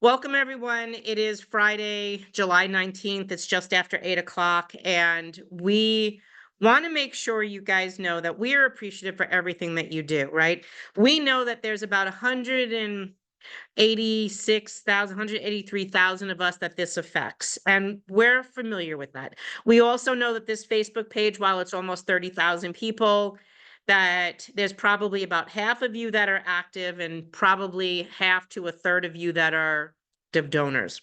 Welcome, everyone. It is Friday, July 19th. It's just after 8 o'clock, and we want to make sure you guys know that we are appreciative for everything that you do, right? We know that there's about 186,000, 183,000 of us that this affects, and we're familiar with that. We also know that this Facebook page, while it's almost 30,000 people, that there's probably about half of you that are active and probably half to a third of you that are active donors.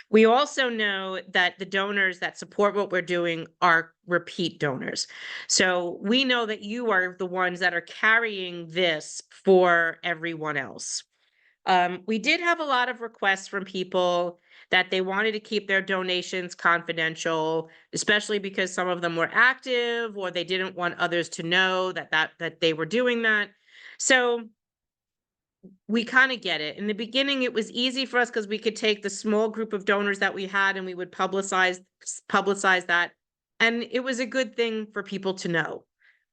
We also know that the donors that support what we're doing are repeat donors. So we know that you are the ones that are carrying this for everyone else. We did have a lot of requests from people that they wanted to keep their donations confidential, especially because some of them were active or they didn't want others to know that they were doing that. So we kind of get it. In the beginning, it was easy for us because we could take the small group of donors that we had and we would publicize that, and it was a good thing for people to know.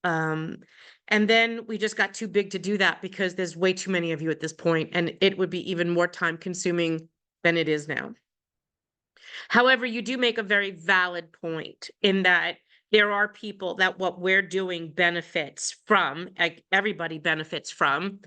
Um, and then we just got too big to do that because there's way too many of you at this point, and it would be even more time consuming than it is now. However, you do make a very valid point in that there are people that what we're doing benefits from, like everybody benefits from,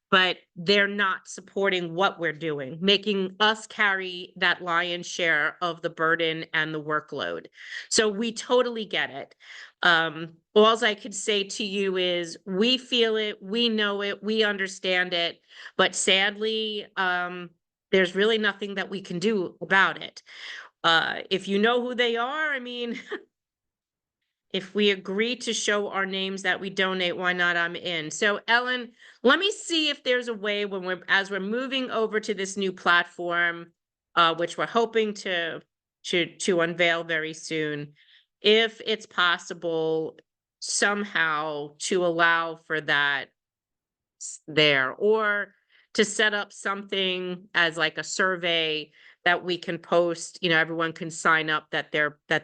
but they're not supporting what we're doing, making us carry that lion's share of the burden and the workload. So we totally get it. All I could say to you is we feel it, we know it, we understand it, but sadly, there's really nothing that we can do about it. If you know who they are, I mean, if we agree to show our names that we donate, why not? I'm in. So, Ellen, let me see if there's a way when as we're moving over to this new platform, which we're hoping to unveil very soon, if it's possible somehow to allow for that there, or to set up something as like a survey that we can post, everyone can sign up that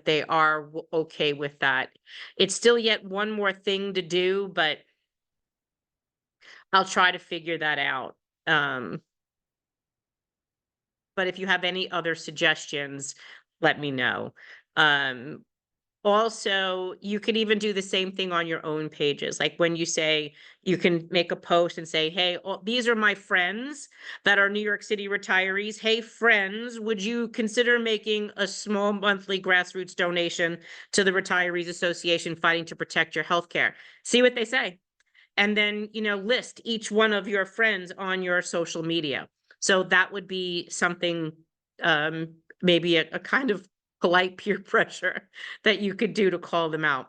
they are okay with that. It's still yet one more thing to do, but I'll try to figure that out. Um, but if you have any other suggestions, let me know. Um, Also, you could even do the same thing on your own pages. Like when you say you can make a post and say, "Hey, these are my friends that are New York City retirees. Hey, friends, would you consider making a small monthly grassroots donation to the Retirees Association fighting to protect your health care?" See what they say. And then, list each one of your friends on your social media. So that would be something, maybe a kind of polite peer pressure that you could do to call them out.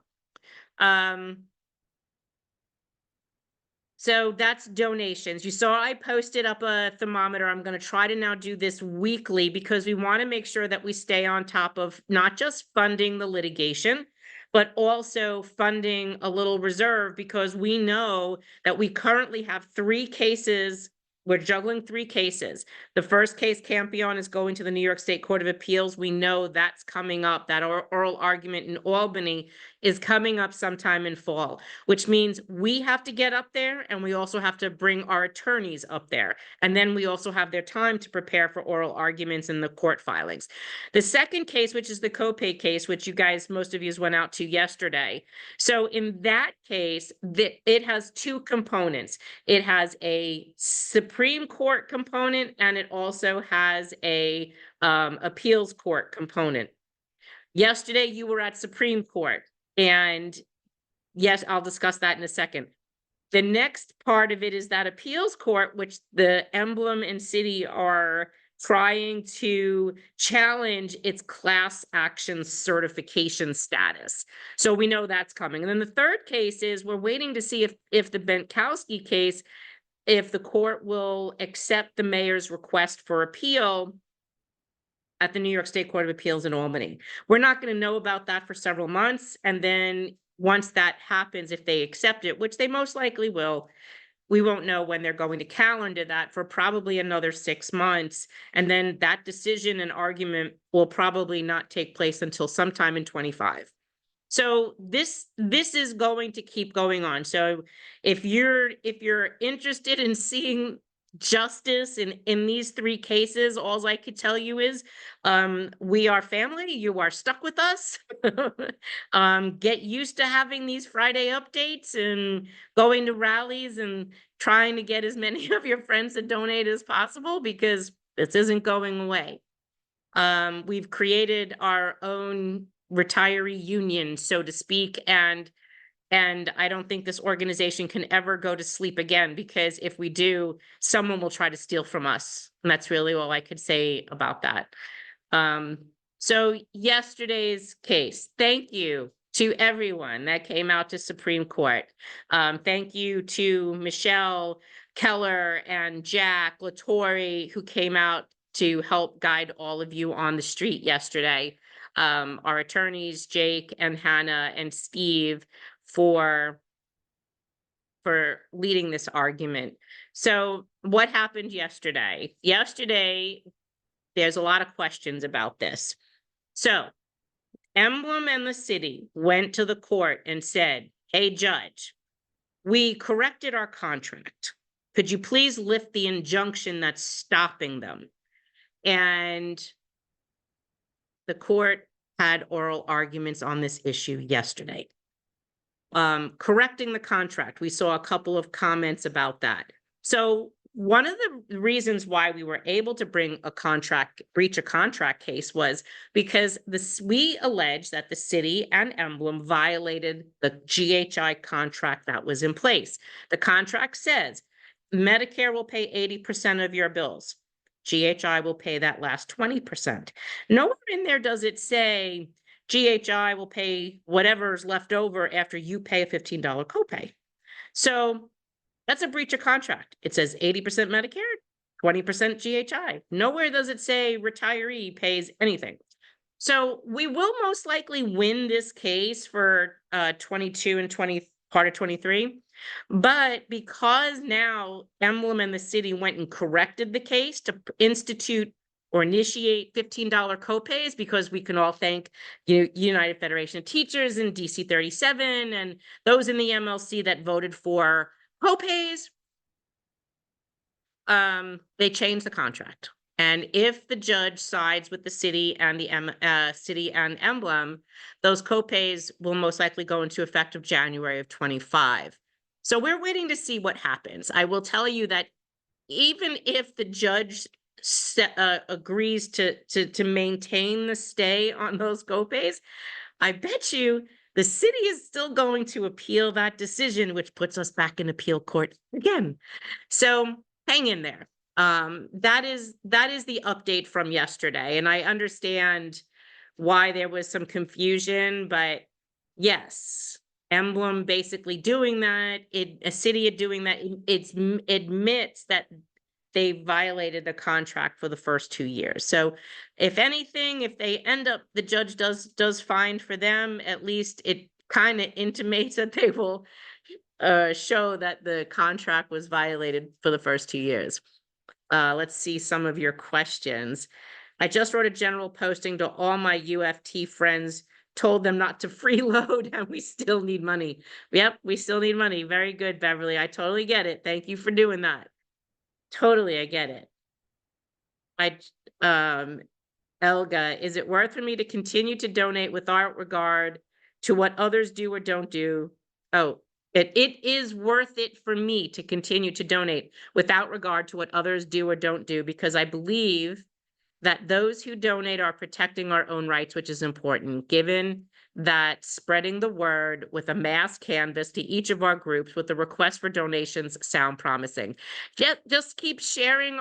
Um, so that's donations. You saw I posted up a thermometer. I'm going to try to now do this weekly because we want to make sure that we stay on top of not just funding the litigation, but also funding a little reserve, because we know that we currently have 3 cases. We're juggling 3 cases. The first case, Campion, is going to the New York State Court of Appeals. We know that's coming up. That oral argument in Albany is coming up sometime in fall, which means we have to get up there and we also have to bring our attorneys up there. And then we also have their time to prepare for oral arguments in the court filings. The second case, which is the copay case, which you guys, most of you went out to yesterday. So in that case, it has 2 components. It has a Supreme Court component and it also has a appeals court component. Yesterday, you were at Supreme Court, and yes, I'll discuss that in a second. The next part of it is that appeals court, which the Emblem and City are trying to challenge its class action certification status. So we know that's coming. And then the third case is we're waiting to see if the Benkowski case, if the court will accept the mayor's request for appeal at the New York State Court of Appeals in Albany. We're not going to know about that for several months. And then once that happens, if they accept it, which they most likely will, we won't know when they're going to calendar that for probably another 6 months. And then that decision and argument will probably not take place until sometime in 25. So this is going to keep going on. So if you're interested in seeing justice in these three cases. All I could tell you is, we are family. You are stuck with us. Get used to having these Friday updates and going to rallies and trying to get as many of your friends to donate as possible, because this isn't going away. We've created our own retiree union, so to speak, and I don't think this organization can ever go to sleep again, because if we do, someone will try to steal from us. And that's really all I could say about that. Um, so yesterday's case, thank you to everyone that came out to Supreme Court. Thank you to Michelle, Keller, and Jack Latore, who came out to help guide all of you on the street yesterday. Our attorneys, Jake and Hannah and Steve, for leading this argument. So what happened yesterday? Yesterday, there's a lot of questions about this. So Emblem and the city went to the court and said, "Hey, judge, we corrected our contract. Could you please lift the injunction that's stopping them?" And the court had oral arguments on this issue yesterday. Correcting the contract, we saw a couple of comments about that. So one of the reasons why we were able to bring a breach of contract case was because we allege that the city and Emblem violated the GHI contract that was in place. The contract says Medicare will pay 80% of your bills. GHI will pay that last 20%. Nowhere in there does it say GHI will pay whatever's left over after you pay a $15 copay. So that's a breach of contract. It says 80% Medicare, 20% GHI. Nowhere does it say retiree pays anything. So we will most likely win this case for 22 and part of 23. But because now Emblem and the city went and corrected the case to institute or initiate $15 copays, because we can all thank United Federation of Teachers and DC 37 and those in the MLC that voted for copays, they changed the contract. And if the judge sides with the city and the city and Emblem, those copays will most likely go into effect of January of 25. So we're waiting to see what happens. I will tell you that even if the judge agrees to maintain the stay on those copays, I bet you the city is still going to appeal that decision, which puts us back in appeal court again. So hang in there. That is the update from yesterday, and I understand why there was some confusion, but yes, Emblem basically doing that. A city doing that. It admits that they violated the contract for the first 2 years. So if anything, if they end up, the judge does fine for them, at least it kind of intimates that they will show that the contract was violated for the first 2 years. Let's see some of your questions. I just wrote a general posting to all my UFT friends, told them not to freeload, and we still need money. Yep, we still need money. Very good, Beverly. I totally get it. Thank you for doing that. Totally, I get it. Elga, is it worth for me to continue to donate without regard to what others do or don't do? Oh, it is worth it for me to continue to donate without regard to what others do or don't do, because I believe that those who donate are protecting our own rights, which is important, given that spreading the word with a mass canvas to each of our groups with the request for donations sound promising. Just keep sharing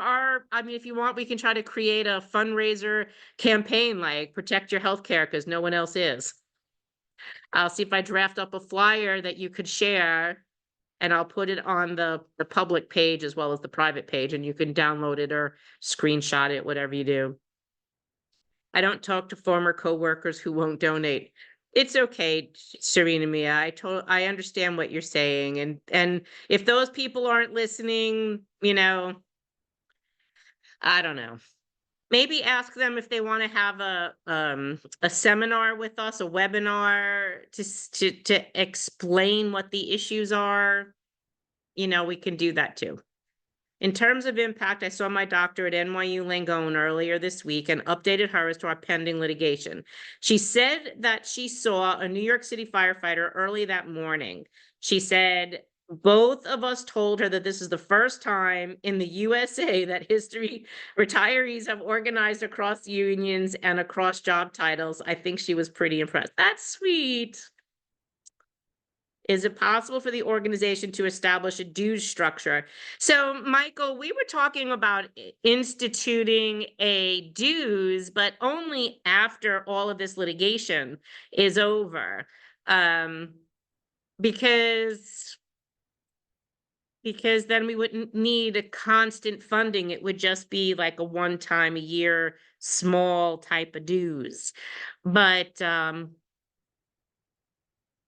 if you want, we can try to create a fundraiser campaign like Protect Your Healthcare, because no one else is. I'll see if I draft up a flyer that you could share, and I'll put it on the public page as well as the private page, and you can download it or screenshot it, whatever you do. I don't talk to former coworkers who won't donate. It's okay, Serena Mia. I understand what you're saying, and if those people aren't listening, I don't know. Maybe ask them if they want to have a seminar with us, a webinar to explain what the issues are. We can do that too. In terms of impact, I saw my doctor at NYU Langone earlier this week and updated her as to our pending litigation. She said that she saw a New York City firefighter early that morning. She said both of us told her that this is the first time in the USA that history retirees have organized across unions and across job titles. I think she was pretty impressed. That's sweet. Is it possible for the organization to establish a dues structure? So, Michael, we were talking about instituting a dues, but only after all of this litigation is over. Um, because then we wouldn't need a constant funding. It would just be like a one-time a year small type of dues. But I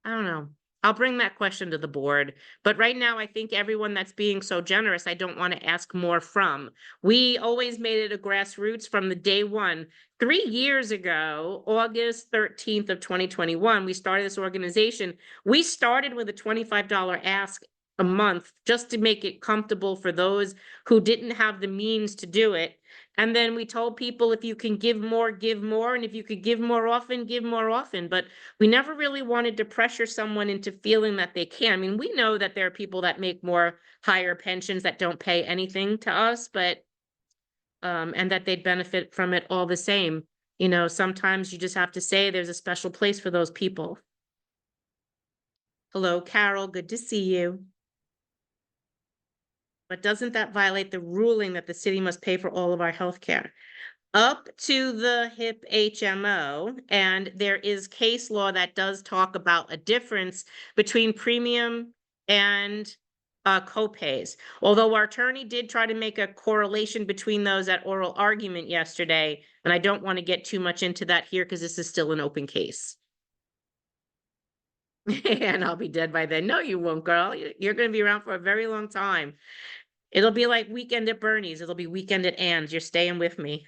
don't know. I'll bring that question to the board. But right now, I think everyone that's being so generous, I don't want to ask more from. We always made it a grassroots from the day one. 3 years ago, August 13th of 2021, we started this organization. We started with a $25 ask a month just to make it comfortable for those who didn't have the means to do it. And then we told people, if you can give more, give more. And if you could give more often, give more often. But we never really wanted to pressure someone into feeling that they can. I mean, we know that there are people that make more higher pensions that don't pay anything to us, but and that they'd benefit from it all the same. You know, sometimes you just have to say there's a special place for those people. Hello, Carol, good to see you. But doesn't that violate the ruling that the city must pay for all of our health care? Up to the HIP HMO, and there is case law that does talk about a difference between premium and copays. Although our attorney did try to make a correlation between those at oral argument yesterday, and I don't want to get too much into that here because this is still an open case. And I'll be dead by then. No, you won't, girl. You're going to be around for a very long time. It'll be like Weekend at Bernie's. It'll be Weekend at Ann's. You're staying with me.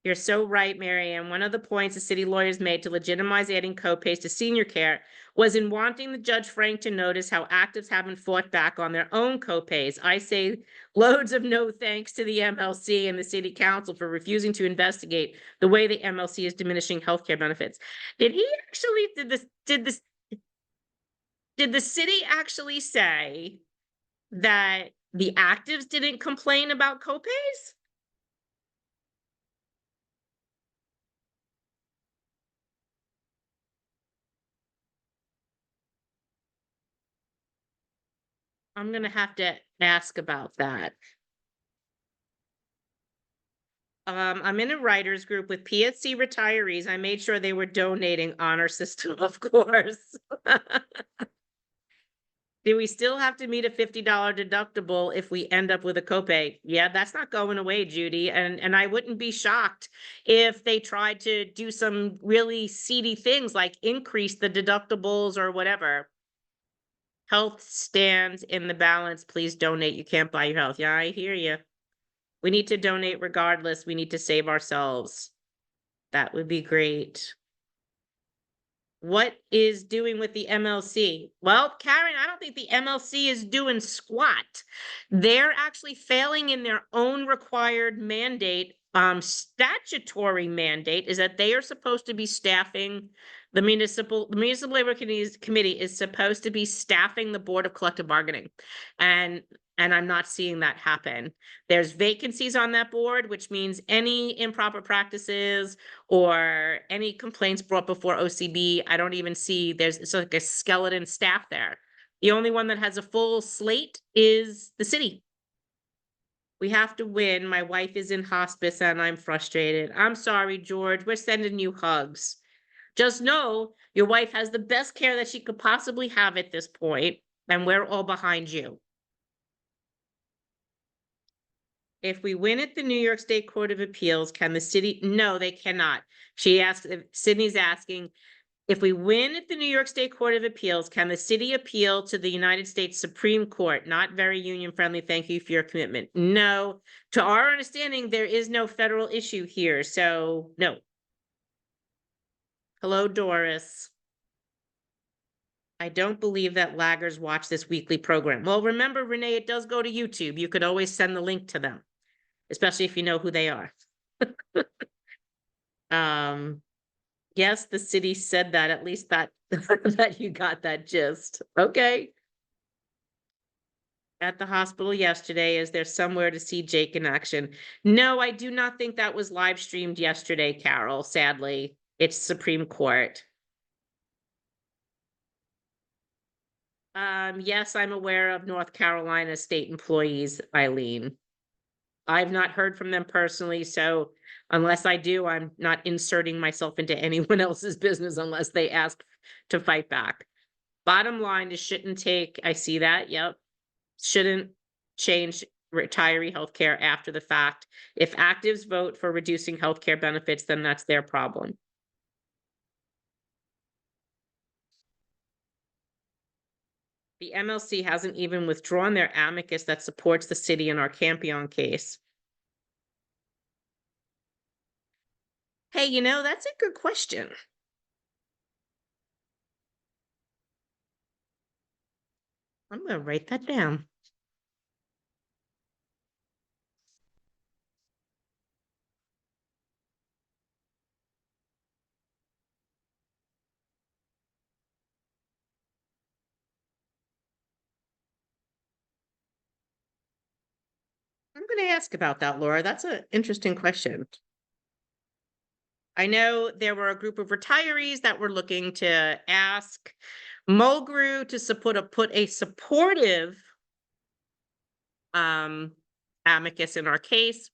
You're so right, Marianne. One of the points the city lawyers made to legitimize adding copays to senior care was in wanting the Judge Frank to notice how actives haven't fought back on their own copays. I say loads of no thanks to the MLC and the city council for refusing to investigate the way the MLC is diminishing healthcare benefits. Did the city actually say that the actives didn't complain about copays? I'm gonna have to ask about that. I'm in a writers group with PSC retirees. I made sure they were donating honor system, of course. Do we still have to meet a $50 deductible if we end up with a copay? Yeah, that's not going away, Judy. And I wouldn't be shocked if they tried to do some really seedy things like increase the deductibles or whatever. Health stands in the balance. Please donate. You can't buy your health. Yeah, I hear you. We need to donate regardless. We need to save ourselves. That would be great. What is doing with the MLC? Well, Karen, I don't think the MLC is doing squat. They're actually failing in their own required mandate. Statutory mandate is that they are supposed to be staffing the municipal labor committee is supposed to be staffing the Board of Collective Bargaining. And I'm not seeing that happen. There's vacancies on that board, which means any improper practices or any complaints brought before OCB, I don't even see, it's like a skeleton staff there. The only one that has a full slate is the city. We have to win. My wife is in hospice and I'm frustrated. I'm sorry, George. We're sending you hugs. Just know your wife has the best care that she could possibly have at this point, and we're all behind you. If we win at the New York State Court of Appeals, can the city? No, they cannot. She asked, Sydney's asking, if we win at the New York State Court of Appeals, can the city appeal to the United States Supreme Court? Not very union friendly. Thank you for your commitment. No, to our understanding, there is no federal issue here. So no. Hello, Doris. I don't believe that laggers watch this weekly program. Well, remember, Renee, it does go to YouTube. You could always send the link to them, especially if you know who they are. Um, yes, the city said that, at least that, that you got that gist. Okay. At the hospital yesterday. Is there somewhere to see Jake in action? No, I do not think that was live streamed yesterday, Carol, sadly. It's Supreme Court. Yes, I'm aware of North Carolina state employees, Eileen. I've not heard from them personally, so unless I do, I'm not inserting myself into anyone else's business unless they ask to fight back. Bottom line is shouldn't take, I see that, yep. Shouldn't change retiree healthcare after the fact. If actives vote for reducing healthcare benefits, then that's their problem. The MLC hasn't even withdrawn their amicus that supports the city in our Campion case. Hey, that's a good question. I'm gonna write that down. I'm gonna ask about that, Laura. That's an interesting question. I know there were a group of retirees that were looking to ask Mulgrew to put a supportive amicus in our case.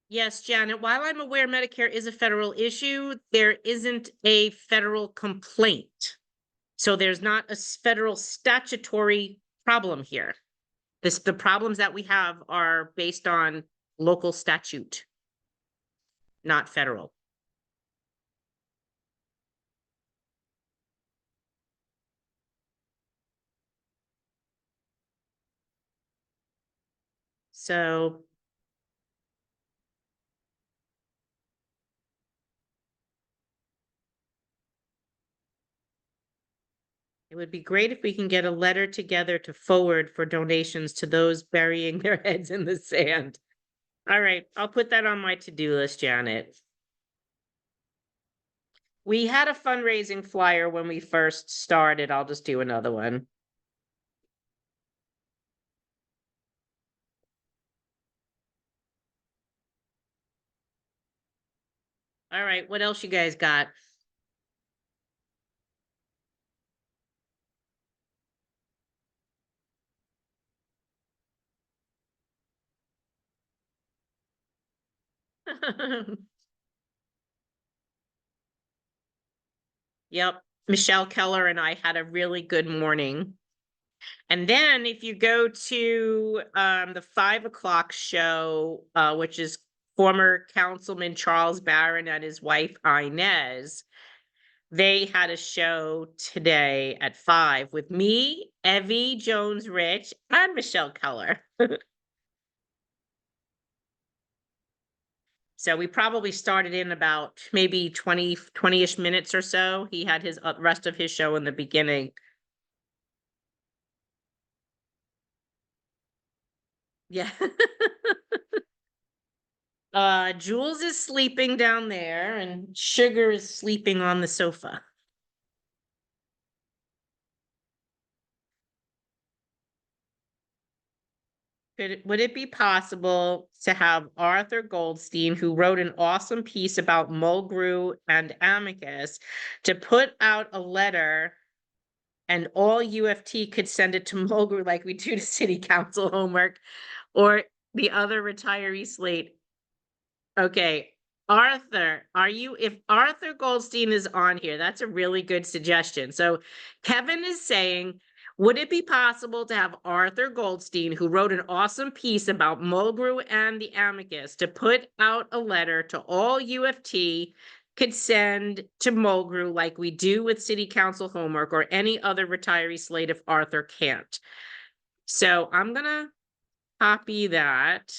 Yes, Janet, while I'm aware Medicare is a federal issue, there isn't a federal complaint. So there's not a federal statutory problem here. The problems that we have are based on local statute, not federal. So it would be great if we can get a letter together to forward for donations to those burying their heads in the sand. All right, I'll put that on my to-do list, Janet. We had a fundraising flyer when we first started. I'll just do another one. All right, what else you guys got? Yep, Michelle Keller and I had a really good morning. And then if you go to the 5 o'clock show, which is former Councilman Charles Barron and his wife Inez, they had a show today at 5 with me, Evie Jones Rich, and Michelle Keller. So we probably started in about maybe 20-ish minutes or so. He had his rest of his show in the beginning. Yeah. Jules is sleeping down there and Sugar is sleeping on the sofa. Would it be possible to have Arthur Goldstein, who wrote an awesome piece about Mulgrew and Amicus, to put out a letter and all UFT could send it to Mulgrew like we do to city council homework or the other retiree slate? Okay, Arthur, if Arthur Goldstein is on here, that's a really good suggestion. So Kevin is saying, would it be possible to have Arthur Goldstein, who wrote an awesome piece about Mulgrew and the amicus, to put out a letter to all UFT could send to Mulgrew like we do with city council homework or any other retiree slate if Arthur can't. So I'm gonna copy that.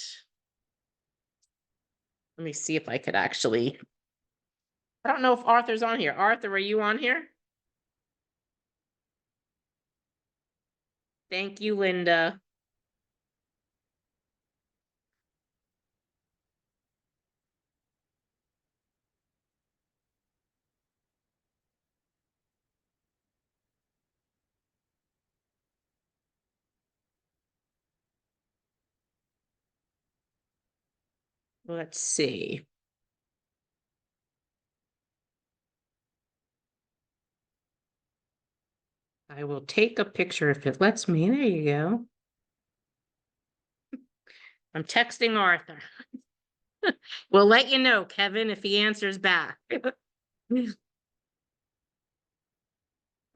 Let me see if I could actually. I don't know if Arthur's on here. Arthur, are you on here? Thank you, Linda. Let's see. I will take a picture if it lets me. There you go. I'm texting Arthur. We'll let you know, Kevin, if he answers back.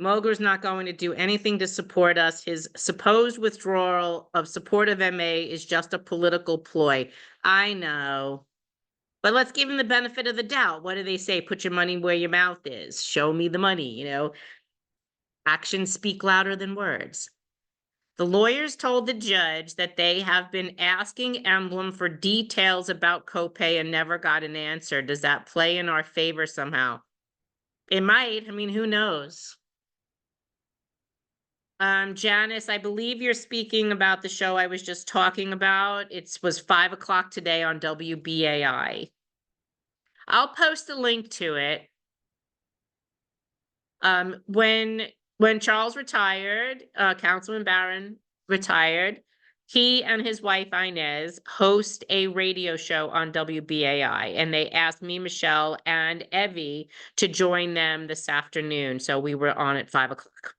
Mulgrew's not going to do anything to support us. His supposed withdrawal of support of MA is just a political ploy. I know. But let's give him the benefit of the doubt. What do they say? Put your money where your mouth is. Show me the money, you know. Actions speak louder than words. The lawyers told the judge that they have been asking Emblem for details about copay and never got an answer. Does that play in our favor somehow? It might. I mean, who knows? Janice, I believe you're speaking about the show I was just talking about. It was 5 o'clock today on WBAI. I'll post a link to it. When Charles retired, Councilman Barron retired, he and his wife Inez host a radio show on WBAI, and they asked me, Michelle, and Evie to join them this afternoon. So we were on at 5 o'clock.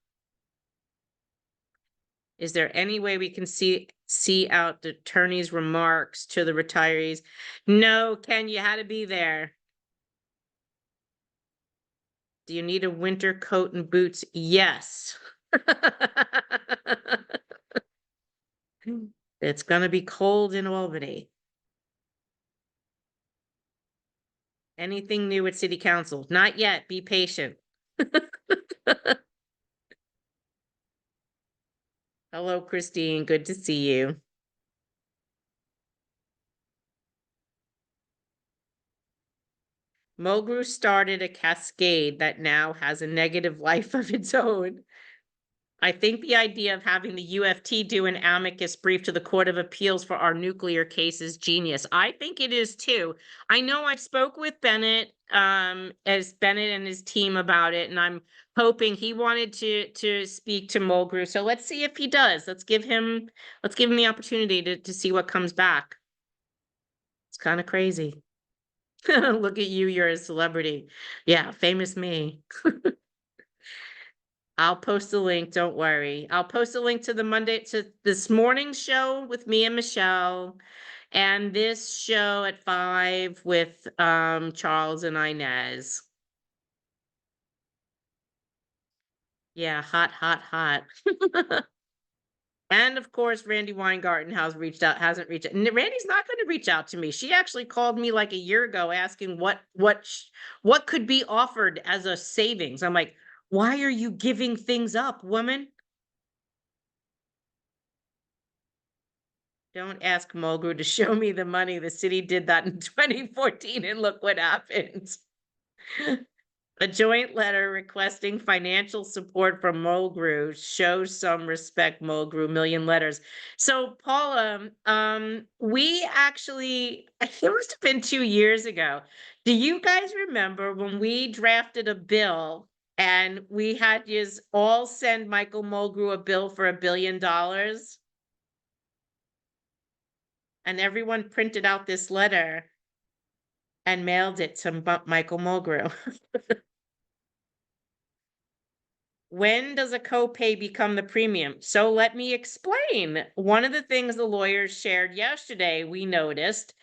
Is there any way we can see out the attorney's remarks to the retirees? No, Ken, you had to be there. Do you need a winter coat and boots? Yes. It's gonna be cold in Albany. Anything new at city council? Not yet. Be patient. Hello, Christine. Good to see you. Mulgrew started a cascade that now has a negative life of its own. I think the idea of having the UFT do an amicus brief to the Court of Appeals for our nuclear case is genius. I think it is too. I know I spoke with Bennett, as Bennett and his team about it, and I'm hoping he wanted to speak to Mulgrew. So let's see if he does. Let's give him the opportunity to see what comes back. It's kind of crazy. Look at you, you're a celebrity. Yeah, famous me. I'll post a link, don't worry. I'll post a link to this morning's show with me and Michelle, and this show at 5 with Charles and Inez. Yeah, hot, hot, hot. And of course, Randy Weingarten hasn't reached out. Randy's not going to reach out to me. She actually called me like a year ago asking what could be offered as a savings. I'm like, why are you giving things up, woman? Don't ask Mulgrew to show me the money. The city did that in 2014, and look what happened. A joint letter requesting financial support from Mulgrew shows some respect, Mulgrew, million letters. So Paula, we actually, it must have been 2 years ago. Do you guys remember when we drafted a bill and we had you all send Michael Mulgrew a bill for $1 billion? And everyone printed out this letter and mailed it to Michael Mulgrew. When does a copay become the premium? So let me explain. One of the things the lawyers shared yesterday, we noticed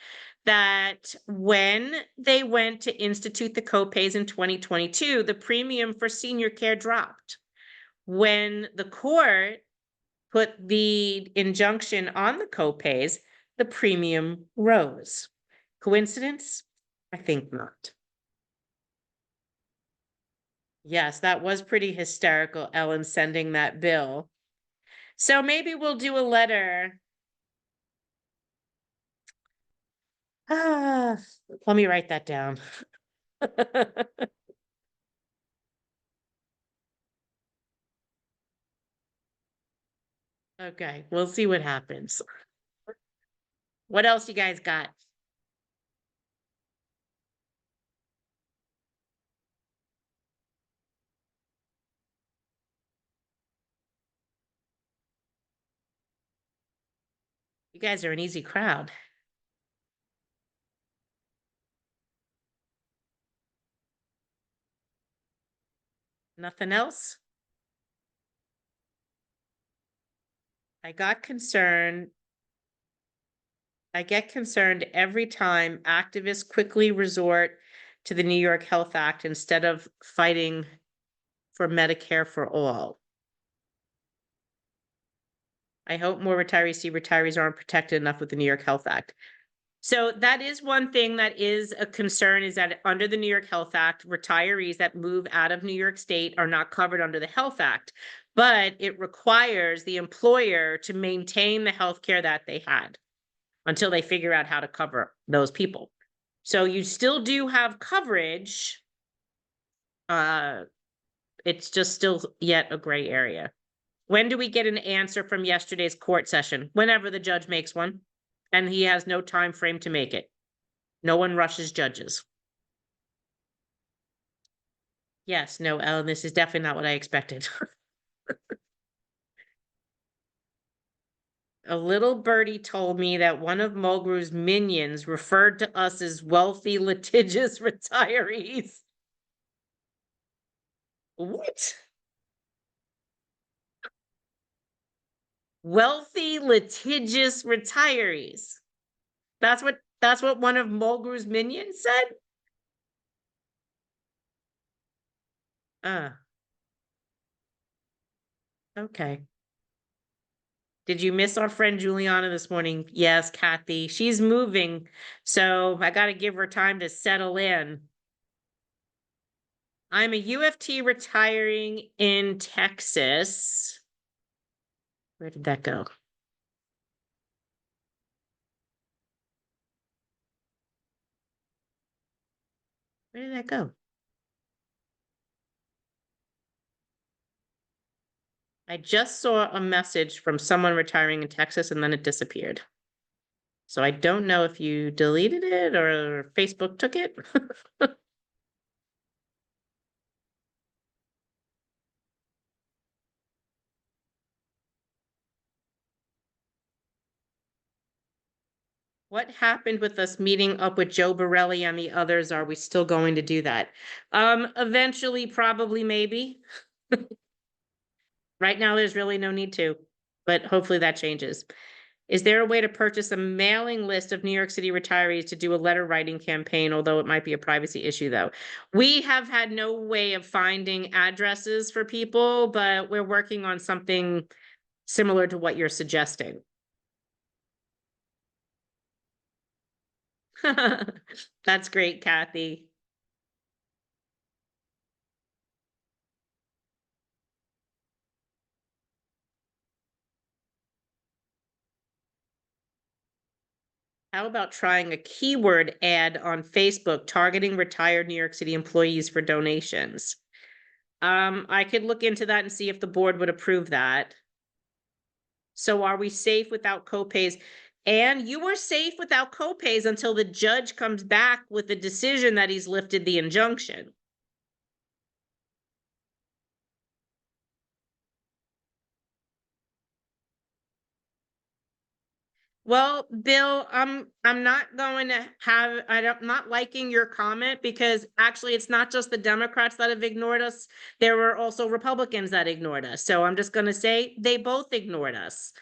that when they went to institute the copays in 2022, the premium for senior care dropped. When the court put the injunction on the copays, the premium rose. Coincidence? I think not. Yes, that was pretty hysterical, Ellen sending that bill. So maybe we'll do a letter. Ah, let me write that down. Okay, we'll see what happens. What else you guys got? You guys are an easy crowd. Nothing else? I got concerned. I get concerned every time activists quickly resort to the New York Health Act instead of fighting for Medicare for all. I hope more retirees see retirees aren't protected enough with the New York Health Act. So that is one thing that is a concern, is that under the New York Health Act, retirees that move out of New York State are not covered under the Health Act, but it requires the employer to maintain the health care that they had until they figure out how to cover those people. So you still do have coverage. It's just still yet a gray area. When do we get an answer from yesterday's court session? Whenever the judge makes one, and he has no time frame to make it. No one rushes judges. Yes, no, Ellen, this is definitely not what I expected. A little birdie told me that one of Mulgrew's minions referred to us as wealthy, litigious retirees. What? Wealthy, litigious retirees. That's what one of Mulgrew's minions said? Uh, okay. Did you miss our friend Juliana this morning? Yes, Kathy. She's moving, so I got to give her time to settle in. I'm a UFT retiring in Texas. Where did that go? Where did that go? I just saw a message from someone retiring in Texas and then it disappeared. So I don't know if you deleted it or Facebook took it. What happened with us meeting up with Joe Borelli and the others? Are we still going to do that? Eventually, probably, maybe. Right now, there's really no need to, but hopefully that changes. Is there a way to purchase a mailing list of New York City retirees to do a letter writing campaign, although it might be a privacy issue though? We have had no way of finding addresses for people, but we're working on something similar to what you're suggesting. That's great, Kathy. How about trying a keyword ad on Facebook targeting retired New York City employees for donations? I could look into that and see if the board would approve that. So are we safe without copays? And you were safe without copays until the judge comes back with the decision that he's lifted the injunction. Well, Bill, I'm not going to have, I'm not liking your comment, because actually it's not just the Democrats that have ignored us. There were also Republicans that ignored us. So I'm just going to say they both ignored us.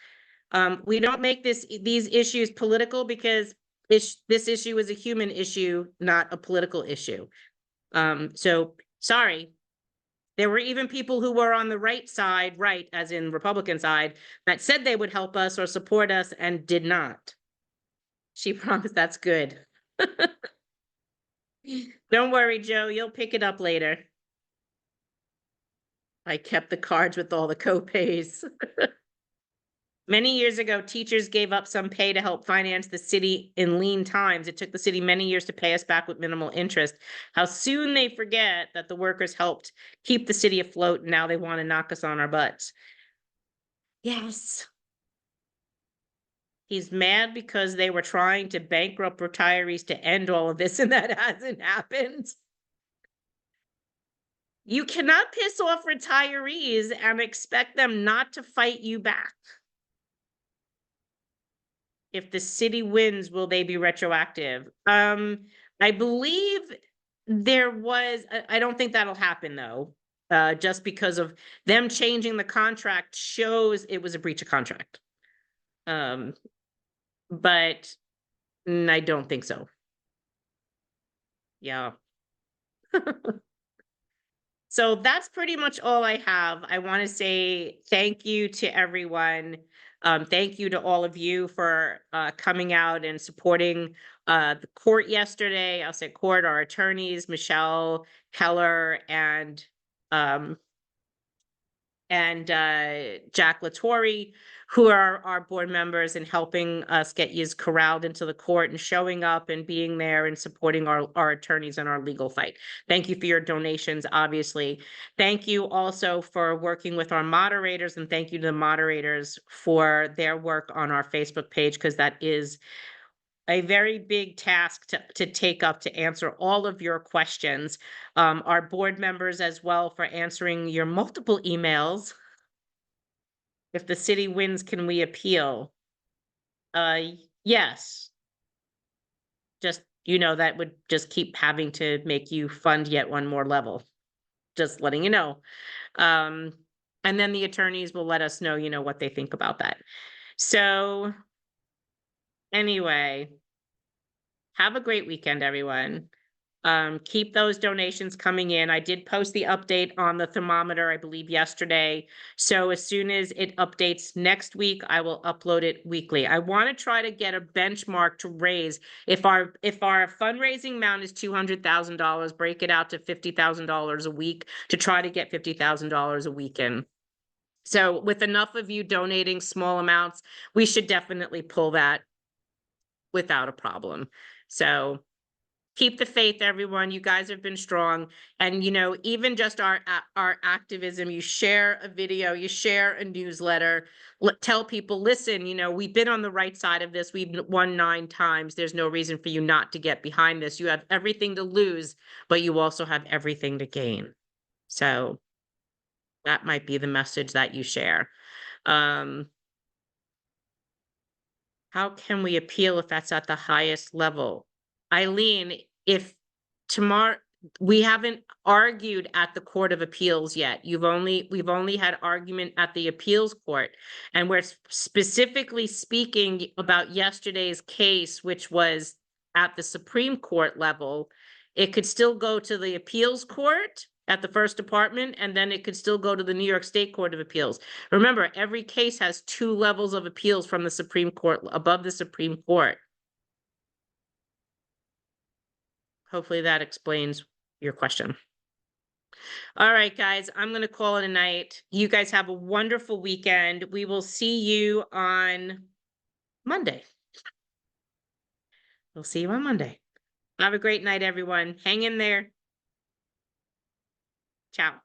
We don't make these issues political, because this issue is a human issue, not a political issue. So sorry. There were even people who were on the right side, right, as in Republican side, that said they would help us or support us and did not. She promised. That's good. Don't worry, Joe, you'll pick it up later. I kept the cards with all the co-pays. Many years ago, teachers gave up some pay to help finance the city in lean times. It took the city many years to pay us back with minimal interest. How soon they forget that the workers helped keep the city afloat, and now they want to knock us on our butts. Yes. He's mad because they were trying to bankrupt retirees to end all of this, and that hasn't happened. You cannot piss off retirees and expect them not to fight you back. If the city wins, will they be retroactive? I believe there was, I don't think that'll happen though. Just because of them changing the contract shows it was a breach of contract. Um, but I don't think so. Yeah. So that's pretty much all I have. I want to say thank you to everyone. Thank you to all of you for coming out and supporting the court yesterday. I'll say court, our attorneys, Michelle Keller um, and Jack Latore, who are our board members and helping us get yous corralled into the court and showing up and being there and supporting our attorneys in our legal fight. Thank you for your donations, obviously. Thank you also for working with our moderators, and thank you to the moderators for their work on our Facebook page, because that is a very big task to take up to answer all of your questions. Our board members as well for answering your multiple emails. If the city wins, can we appeal? Yes. Just, that would just keep having to make you fund yet one more level. Just letting you know. And then the attorneys will let us know, what they think about that. So anyway, have a great weekend, everyone. Keep those donations coming in. I did post the update on the thermometer, I believe yesterday. So as soon as it updates next week, I will upload it weekly. I want to try to get a benchmark to raise. If our fundraising amount is $200,000, break it out to $50,000 a week to try to get $50,000 a week in. So with enough of you donating small amounts, we should definitely pull that without a problem. So keep the faith, everyone. You guys have been strong. And, even just our activism, you share a video, you share a newsletter, tell people, listen, we've been on the right side of this. We've won 9 times. There's no reason for you not to get behind this. You have everything to lose, but you also have everything to gain. So that might be the message that you share. How can we appeal if that's at the highest level? Eileen, if tomorrow, we haven't argued at the Court of Appeals yet. We've only had argument at the appeals court. And we're specifically speaking about yesterday's case, which was at the Supreme Court level. It could still go to the appeals court at the first department, and then it could still go to the New York State Court of Appeals. Remember, every case has 2 levels of appeals from the Supreme Court, above the Supreme Court. Hopefully that explains your question. All right, guys, I'm going to call it a night. You guys have a wonderful weekend. We will see you on Monday. We'll see you on Monday. Have a great night, everyone. Hang in there. Ciao.